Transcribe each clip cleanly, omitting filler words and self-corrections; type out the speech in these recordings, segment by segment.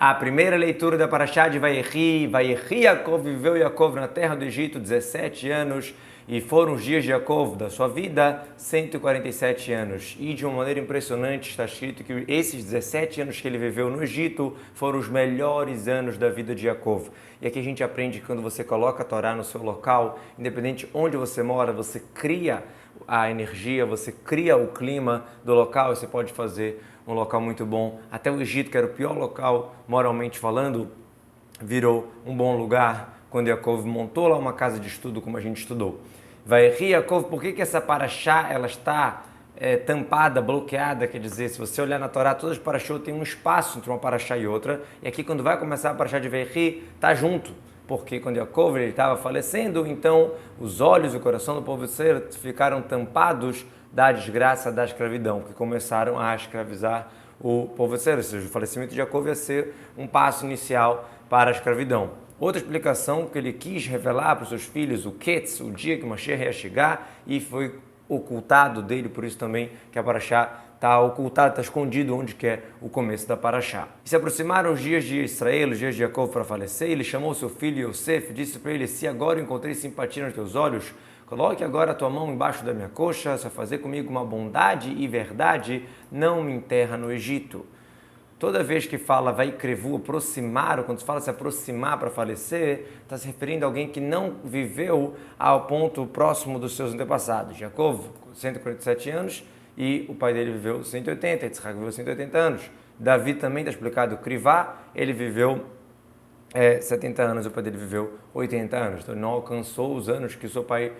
A primeira leitura da Parashá de Vayechi. Vayechi Yaakov, viveu Yaakov na terra do Egito 17 anos, e foram os dias de Yaakov, da sua vida, 147 anos. E de uma maneira impressionante está escrito que esses 17 anos que ele viveu no Egito foram os melhores anos da vida de Yaakov. E aqui a gente aprende que quando você coloca a Torá no seu local, independente onde você mora, você cria a energia, você cria o clima do local, e você pode fazer um local muito bom. Até o Egito, que era o pior local, moralmente falando, virou um bom lugar quando Yaakov montou lá uma casa de estudo, como a gente estudou. Vayechi Yaakov, por que essa paraxá ela está tampada, bloqueada? Quer dizer, se você olhar na Torá, todas as paraxot tem um espaço entre uma paraxá e outra, e aqui quando vai começar a paraxá de Vayechi, está junto, porque quando Yaakov estava falecendo, então os olhos e o coração do povo Israel ficaram tampados da desgraça da escravidão, que começaram a escravizar o povo Israel, ou seja, o falecimento de Yaakov ia ser um passo inicial para a escravidão. Outra explicação que ele quis revelar para os seus filhos, o Ketz, o dia que o Mashiach ia chegar, e foi ocultado dele, por isso também que a Parashá está ocultada, está escondido onde que é o começo da Parashá. E se aproximaram os dias de Israel, os dias de Yaakov para falecer, ele chamou seu filho Yosef, disse para ele: se agora encontrei simpatia nos teus olhos, coloque agora a tua mão embaixo da minha coxa, se fazer comigo uma bondade e verdade, não me enterra no Egito. Toda vez que fala vai crevu, aproximar, ou quando se fala se aproximar para falecer, está se referindo a alguém que não viveu ao ponto próximo dos seus antepassados. Yaakov, 147 anos, e o pai dele viveu 180, Yitzhak viveu 180 anos. Davi também está explicado, Krivá, ele viveu 70 anos, o pai dele viveu 80 anos. Então ele não alcançou os anos que o seu pai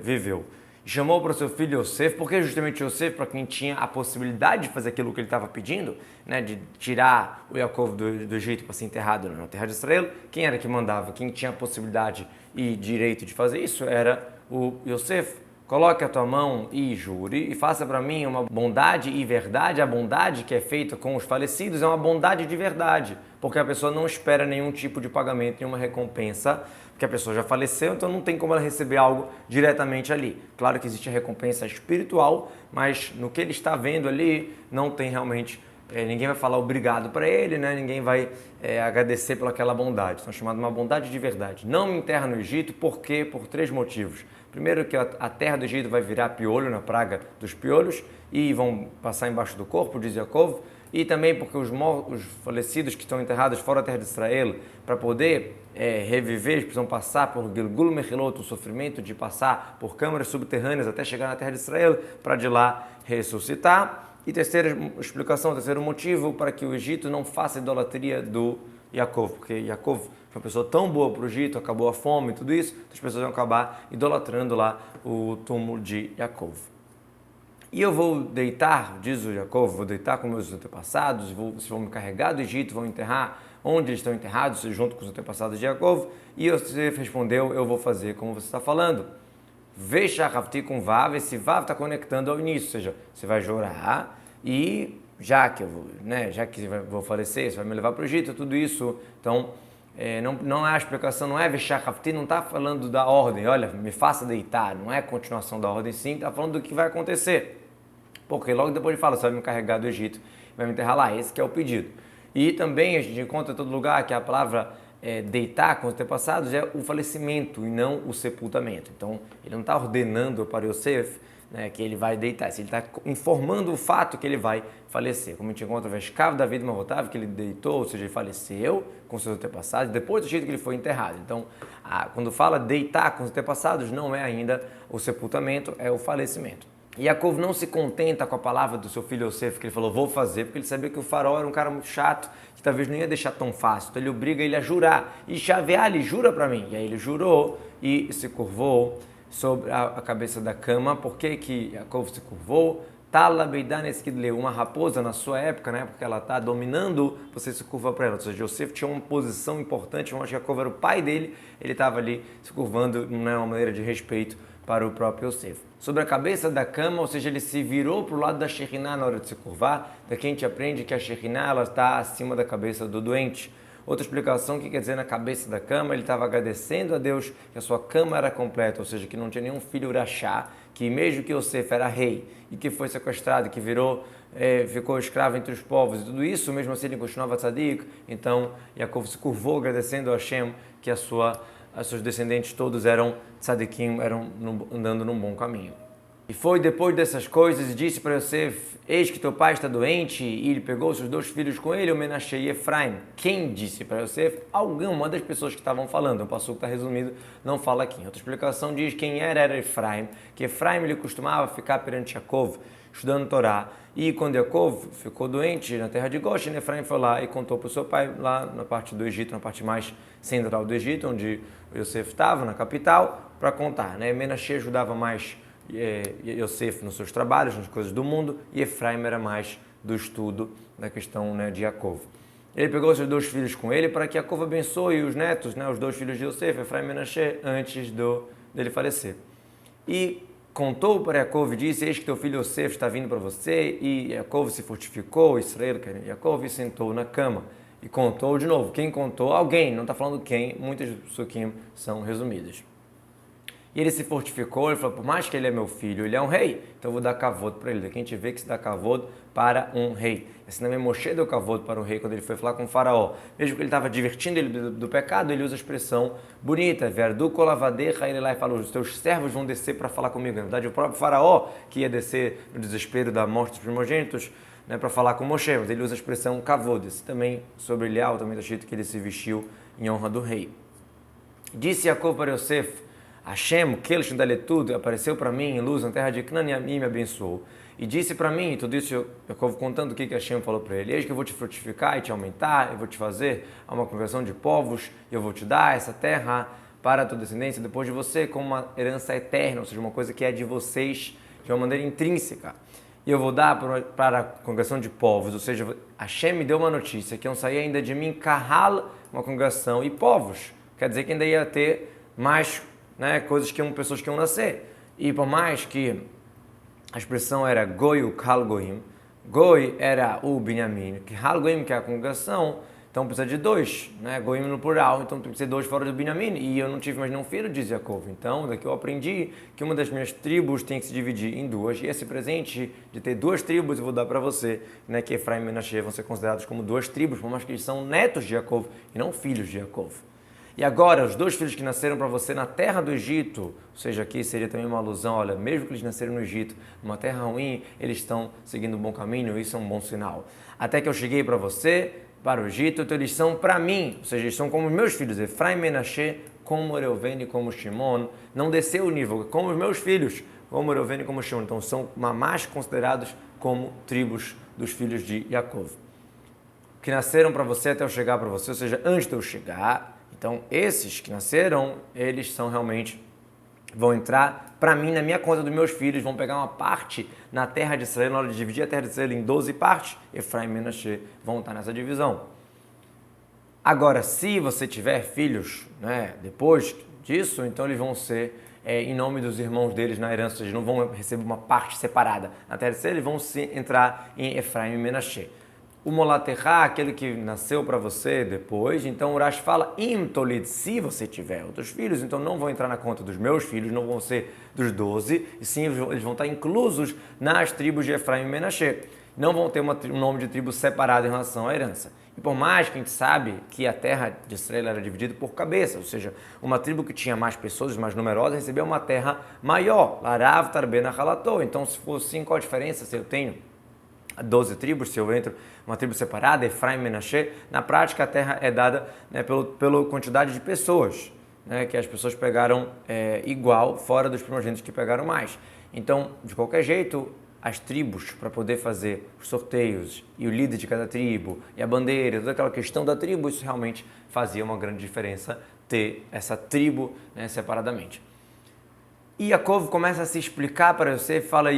viveu. Chamou para o seu filho Yosef, porque justamente Yosef, para quem tinha a possibilidade de fazer aquilo que ele estava pedindo, né, de tirar o Yaakov do Egito para ser enterrado na terra de Israel, quem era que mandava? Quem tinha a possibilidade e direito de fazer isso era o Yosef. Coloque a tua mão e jure, e faça para mim uma bondade e verdade. A bondade que é feita com os falecidos é uma bondade de verdade, porque a pessoa não espera nenhum tipo de pagamento, nenhuma recompensa, porque a pessoa já faleceu, então não tem como ela receber algo diretamente ali. Claro que existe a recompensa espiritual, mas no que ele está vendo ali, não tem realmente, ninguém vai falar obrigado para ele, né? Ninguém vai agradecer pelaquela bondade. Então é chamada uma bondade de verdade. Não me enterra no Egito, por quê? Por 3 motivos. Primeiro, que a terra do Egito vai virar piolho, na praga dos piolhos, e vão passar embaixo do corpo, diz Yaakov. E também porque os falecidos que estão enterrados fora da terra de Israel, para poder reviver, eles precisam passar por Gilgul Mechilot, o sofrimento de passar por câmaras subterrâneas até chegar na terra de Israel, para de lá ressuscitar. E terceira explicação, terceiro motivo, para que o Egito não faça idolatria do Yaakov, porque Yaakov foi uma pessoa tão boa para o Egito, acabou a fome e tudo isso, as pessoas vão acabar idolatrando lá o túmulo de Yaakov. E eu vou deitar, diz o Yaakov, vou deitar com meus antepassados, vocês vão me carregar do Egito, vão enterrar onde eles estão enterrados, junto com os antepassados de Yaakov. E Yosef respondeu: eu vou fazer como você está falando. Veshachavti com Vav, esse Vav está conectando ao início, ou seja, você vai jurar e já que vou falecer, você vai me levar para o Egito, tudo isso. Então, não é a explicação, não é Veshachavti, não está falando da ordem, olha, me faça deitar, não é a continuação da ordem, sim, está falando do que vai acontecer. Porque logo depois ele fala, você vai me carregar do Egito, vai me enterrar lá, esse que é o pedido. E também a gente encontra em todo lugar que a palavra deitar com os antepassados é o falecimento e não o sepultamento. Então, ele não está ordenando para Yosef, né, que ele vai deitar, ele está informando o fato que ele vai falecer. Como a gente encontra o Vescav David Marotav, que ele deitou, ou seja, ele faleceu com seus antepassados, depois do jeito que ele foi enterrado. Então, quando fala deitar com os antepassados, não é ainda o sepultamento, é o falecimento. E Yaakov não se contenta com a palavra do seu filho Yosef, que ele falou, vou fazer, porque ele sabia que o faraó era um cara muito chato, que talvez não ia deixar tão fácil. Então ele obriga ele a jurar. E Xaviá, ele jura para mim. E aí ele jurou e se curvou sobre a cabeça da cama. Por que que Yaakov se curvou? Tala Beidan Eskidleu, uma raposa na sua época, né, porque ela está dominando, você se curva para ela. Ou seja, Yosef tinha uma posição importante, mas Yaakov era o pai dele, ele estava ali se curvando, não é uma maneira de respeito para o próprio Yosef. Sobre a cabeça da cama, ou seja, ele se virou para o lado da Shekhinah na hora de se curvar. Daqui a gente aprende que a Shekhinah ela está acima da cabeça do doente. Outra explicação, que quer dizer na cabeça da cama, ele estava agradecendo a Deus que a sua cama era completa, ou seja, que não tinha nenhum filho urachá, que mesmo que Yosef era rei e que foi sequestrado, que ficou escravo entre os povos e tudo isso, mesmo assim ele continuava tzadik. Então Yaakov se curvou agradecendo a Hashem que seus descendentes todos eram tzadikim, andando num bom caminho. E foi depois dessas coisas e disse para Yosef: eis que teu pai está doente. E ele pegou seus 2 filhos com ele, o Menashe e Efraim. Quem disse para Yosef? Alguma das pessoas que estavam falando. O passuco está resumido, não fala aqui. Outra explicação diz quem era Efraim, que Efraim ele costumava ficar perante Yaakov, estudando Torá. E quando Yaakov ficou doente na terra de Goshen, Efraim foi lá e contou para o seu pai, lá na parte do Egito, na parte mais central do Egito, onde Yosef estava, na capital, para contar. Menashe ajudava mais Yosef nos seus trabalhos, nas coisas do mundo, e Efraim era mais do estudo da questão de Yaakov. Ele pegou seus 2 filhos com ele para que Yaakov abençoe os netos, os 2 filhos de Yosef, Efraim e Menashe, antes dele falecer. E contou para Yaakov e disse: eis que teu filho Yosef está vindo para você. E Yaakov se fortificou, Israel, Yaakov, e sentou na cama. E contou de novo. Quem contou? Alguém, não está falando quem, muitas psukim são resumidas. E ele se fortificou, ele falou: por mais que ele é meu filho, ele é um rei, então eu vou dar kavod para ele. Daqui a gente vê que se dá kavod para um rei. Assim também Moshe deu kavod para o rei quando ele foi falar com o faraó. Mesmo que ele estava divertindo ele do pecado, ele usa a expressão bonita: Verdu kolavadecha, ele lá e fala: os teus servos vão descer para falar comigo. Na verdade, o próprio faraó que ia descer no desespero da morte dos primogênitos, para falar com Moshe, mas ele usa a expressão kavod. Também sobre Elial, também está escrito que ele se vestiu em honra do rei. Disse Yaakov para Yosef: Hashem, Kelsh Daletud, apareceu para mim em luz na terra de Canaã e me abençoou. E disse para mim, e tudo isso Yaakov contando o que Hashem falou para ele: eis que eu vou te frutificar e te aumentar, eu vou te fazer uma congregação de povos, e eu vou te dar essa terra para a tua descendência depois de você como uma herança eterna, ou seja, uma coisa que é de vocês de uma maneira intrínseca. E eu vou dar para a congregação de povos, ou seja, Hashem me deu uma notícia que iam sair ainda de mim, Kahal, uma congregação, e povos. Quer dizer que ainda ia ter mais coisas pessoas que iam nascer. E por mais que a expressão era Goi u Kal Goim, Goi era o Binyamin, que Kal Goim, que é a congregação, então precisa de 2, Goim no plural, então tem que ser 2 fora do Binyamin, e eu não tive mais nenhum filho, diz Yaakov. Então daqui eu aprendi que uma das minhas tribos tem que se dividir em 2, e esse presente de ter 2 tribos eu vou dar para você, que Efraim e Menashe vão ser considerados como 2 tribos, por mais que eles são netos de Yaakov e não filhos de Yaakov. E agora, os 2 filhos que nasceram para você na terra do Egito, ou seja, aqui seria também uma alusão, olha, mesmo que eles nasceram no Egito, numa terra ruim, eles estão seguindo um bom caminho, isso é um bom sinal. Até que eu cheguei para você, para o Egito, então eles são para mim, ou seja, eles são como os meus filhos, Efraim e Menashe, como Reuven e como Shimon, não desceu o nível, como os meus filhos, como Reuven e como Shimon, então são mamás considerados como tribos dos filhos de Yaakov, que nasceram para você até eu chegar para você, ou seja, antes de eu chegar. Então, esses que nasceram, eles são realmente, vão entrar para mim, na minha conta dos meus filhos, vão pegar uma parte na terra de Israel, na hora de dividir a terra de Israel em 12 partes, Efraim e Menashe vão estar nessa divisão. Agora, se você tiver filhos, depois disso, então eles vão ser em nome dos irmãos deles na herança, eles não vão receber uma parte separada na terra de Israel, eles vão entrar em Efraim e Menashe. O Molaterra, aquele que nasceu para você depois, então o Urash fala, Im Tolid, se você tiver outros filhos, então não vão entrar na conta dos meus filhos, não vão ser dos 12, e sim eles vão estar inclusos nas tribos de Efraim e Menashe. Não vão ter um nome de tribo separado em relação à herança. E por mais que a gente sabe que a terra de Israel era dividida por cabeça, ou seja, uma tribo que tinha mais pessoas, mais numerosas, recebeu uma terra maior, Larav Tarbena Halatou. Então, se for assim, qual a diferença se eu tenho 12 tribos, se eu entro uma tribo separada, Efraim e Menashe? Na prática, a terra é dada pela quantidade de pessoas, que as pessoas pegaram igual, fora dos primogênitos que pegaram mais. Então, de qualquer jeito, as tribos, para poder fazer os sorteios e o líder de cada tribo e a bandeira, toda aquela questão da tribo, isso realmente fazia uma grande diferença ter essa tribo separadamente. E Yaakov começa a se explicar para Yosef, fala,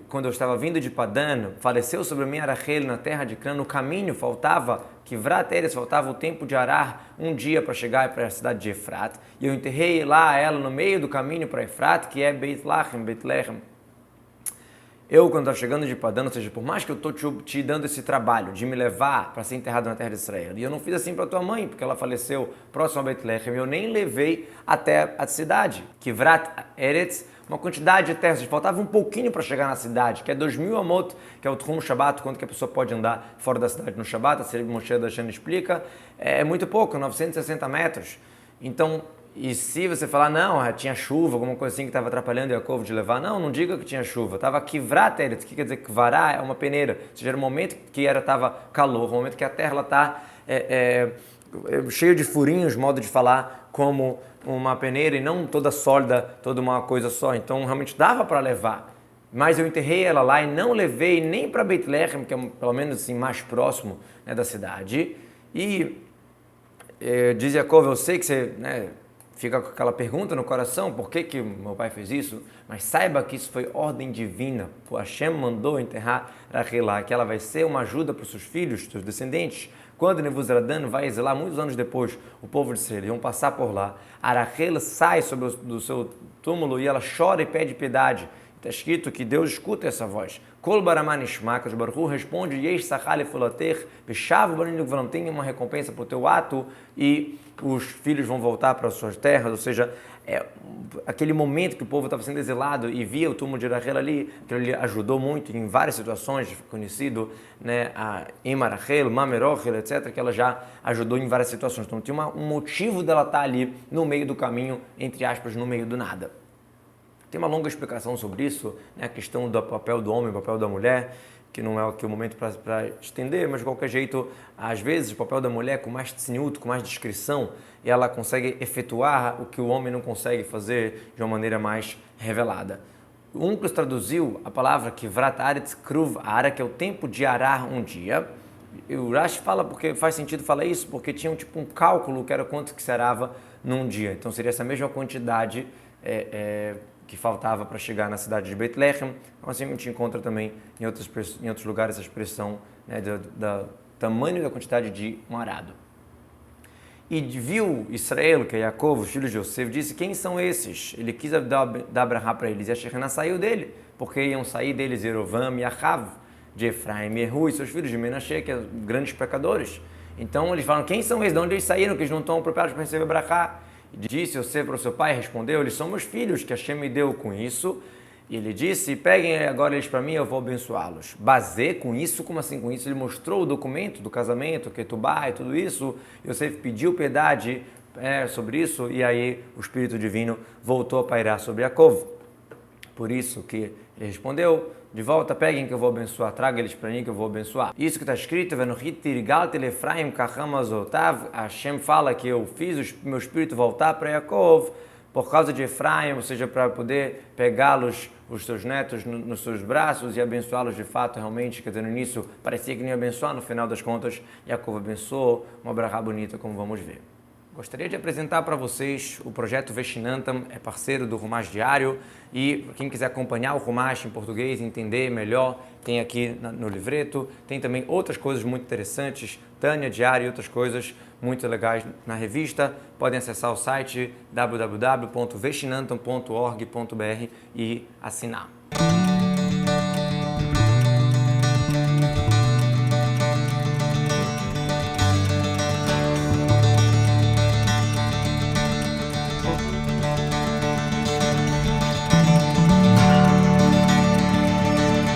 quando eu estava vindo de Padan, faleceu sobre mim Rachel na terra de Cã, no caminho faltava, faltava o tempo de arar um dia para chegar para a cidade de Efrat, e eu enterrei lá ela no meio do caminho para Efrat, que é Beit Lehem. Eu, quando estava chegando de Padan, ou seja, por mais que eu estou te dando esse trabalho de me levar para ser enterrado na terra de Israel, e eu não fiz assim para tua mãe, porque ela faleceu próximo a Beit Lehem, eu nem levei até a cidade, Kivrat Eretz, uma quantidade de terras, faltava um pouquinho para chegar na cidade, que é 2.000 amot, que é o Tchum Shabbat, quanto que a pessoa pode andar fora da cidade no Shabbat, a Sefer Moshe Dashan explica, é muito pouco, 960 metros. Então, e se você falar, não, tinha chuva, alguma coisa assim que estava atrapalhando Yaakov de levar, não diga que tinha chuva, estava kivrat eretz, que quer dizer kvará é uma peneira, ou seja, era um momento que estava calor, um momento que a terra está cheia de furinhos, modo de falar, como uma peneira e não toda sólida, toda uma coisa só, então realmente dava para levar. Mas eu enterrei ela lá e não levei nem para Beit Lehem, que é pelo menos assim, mais próximo, né, da cidade. E diz Yaakov, eu sei que você fica com aquela pergunta no coração, por que meu pai fez isso? Mas saiba que isso foi ordem divina. O Hashem mandou enterrar Rachel lá, que ela vai ser uma ajuda para os seus filhos, seus descendentes. Quando Nebuzaradan vai exilar, muitos anos depois, o povo de Israel, vão passar por lá. A Rachel sai do seu túmulo e ela chora e pede piedade. Está escrito que Deus escuta essa voz. Kol baraman ishma, que o Baruch Hu responde, yesh sachar lefulater, beshav banim gvalam, tem uma recompensa para o teu ato e os filhos vão voltar para as suas terras, ou seja, aquele momento que o povo estava sendo exilado e via o túmulo de Rachel ali, que ele ajudou muito em várias situações, conhecido, né, a Ema Rachel, Mame Rochel, etc., que ela já ajudou em várias situações. Então tinha um motivo dela estar ali no meio do caminho, entre aspas, no meio do nada. Tem uma longa explicação sobre isso, né, a questão do papel do homem, o papel da mulher, que não é aqui o momento para estender, mas de qualquer jeito, às vezes o papel da mulher com mais tzniut, com mais discrição, ela consegue efetuar o que o homem não consegue fazer de uma maneira mais revelada. O Unclus traduziu a palavra kivrat aretz kruv ara, que é o tempo de arar um dia. E o Rashi fala, porque faz sentido falar isso, porque tinha um cálculo que era quanto que se arava num dia. Então seria essa mesma quantidade que faltava para chegar na cidade de Beit Lehem. Assim a gente encontra também em outros lugares essa expressão, né, do tamanho da quantidade de um arado. E viu Israel, que é Yaakov, os filhos de Yosef, disse, quem são esses? Ele quis dar Abrahá para eles, e a Shekhinah saiu dele, porque iam sair deles Yerovam e Achav, de Efraim e Erru, e seus filhos de Menashe, que são grandes pecadores. Então eles falam, quem são eles? De onde eles saíram, que eles não estão apropriados para receber Abrahá? Disse Yosef para o seu pai, respondeu, eles são meus filhos, que Hashem me deu com isso. E ele disse, peguem agora eles para mim, eu vou abençoá-los. Basé com isso, como assim com isso? Ele mostrou o documento do casamento, Ketubá e tudo isso. Yosef pediu piedade sobre isso, e aí o Espírito Divino voltou a pairar sobre Yaakov. Por isso que ele respondeu, de volta, peguem que eu vou abençoar, traga eles para mim que eu vou abençoar. Isso que está escrito, Hashem fala que eu fiz o meu espírito voltar para Yaakov por causa de Efraim, ou seja, para poder pegá-los, os seus netos, nos seus braços e abençoá-los de fato, realmente, quer dizer, no início parecia que não ia abençoar, no final das contas, Yaakov abençoou, uma brachá bonita, como vamos ver. Gostaria de apresentar para vocês o projeto Veshinantam, é parceiro do Rumash Diário, e quem quiser acompanhar o Rumash em português, entender melhor, tem aqui no livreto, tem também outras coisas muito interessantes, Tânia Diário e outras coisas muito legais na revista. Podem acessar o site www.veshinantam.org.br e assinar.